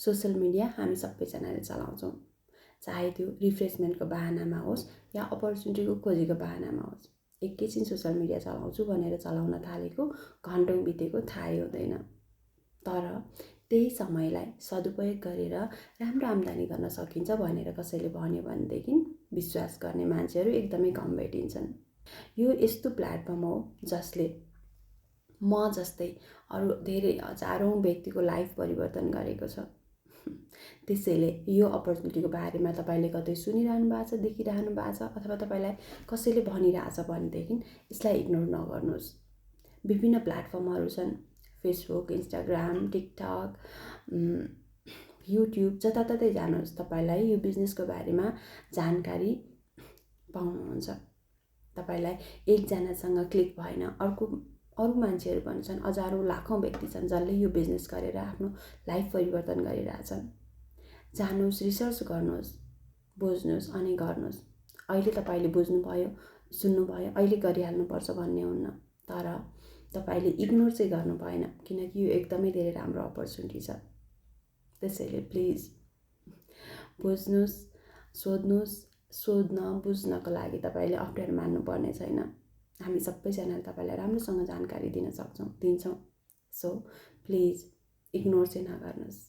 Social media हामी सबैजनाले चलाउँछौँ, चाहे त्यो रिफ्रेसमेन्टको बहानामा होस् या अपर्च्युनिटीको खोजीको बहानामा होस्। एकैछिन सोसल मिडिया चलाउँछु भनेर चलाउन थालेको घन्टौँ बितेको थाहै हुँदैन। तर त्यही समयलाई सदुपयोग गरेर राम्रो आम्दानी गर्न सकिन्छ भनेर कसैले भन्यो भनेदेखि विश्वास गर्ने मान्छेहरू एकदमै कम भेटिन्छन्। यो यस्तो प्लेटफर्म हो जसले म जस्तै अरू धेरै हजारौँ व्यक्तिको लाइफ परिवर्तन गरेको छ। त्यसैले यो अपर्च्युनिटीको बारेमा तपाईँले कतै सुनिरहनु भएको छ, देखिरहनु भएको छ अथवा तपाईँलाई कसैले भनिरहेछ भनेदेखि यसलाई इग्नोर नगर्नुहोस्। विभिन्न प्लेटफर्महरू छन्, फेसबुक, इन्स्टाग्राम, टिकटक, युट्युब, जताततै जानुहोस् तपाईँलाई यो बिजनेसको बारेमा जानकारी पाउनुहुन्छ। तपाईँलाई एकजनासँग क्लिक भएन, अरू मान्छेहरू पनि छन्, हजारौँ लाखौँ व्यक्ति छन् जसले यो बिजनेस गरेर आफ्नो लाइफ परिवर्तन गरिरहेछन्। जानुहोस्, रिसर्च गर्नुहोस्, बुझ्नुहोस् अनि गर्नुहोस्। अहिले तपाईँले बुझ्नुभयो, सुन्नुभयो, अहिले गरिहाल्नुपर्छ भन्ने हुन्न, तर तपाईँले इग्नोर चाहिँ गर्नु भएन, किनकि यो एकदमै धेरै राम्रो अपर्च्युनिटी छ। त्यसैले प्लिज बुझ्नुहोस्, सोध्नुहोस्, बुझ्नको लागि तपाईँले अप्ठ्यारो मान्नुपर्ने छैन। हामी सबैजनाले तपाईँलाई राम्रोसँग जानकारी दिन्छौँ। सो प्लिज इग्नोर चाहिँ नगर्नुहोस्।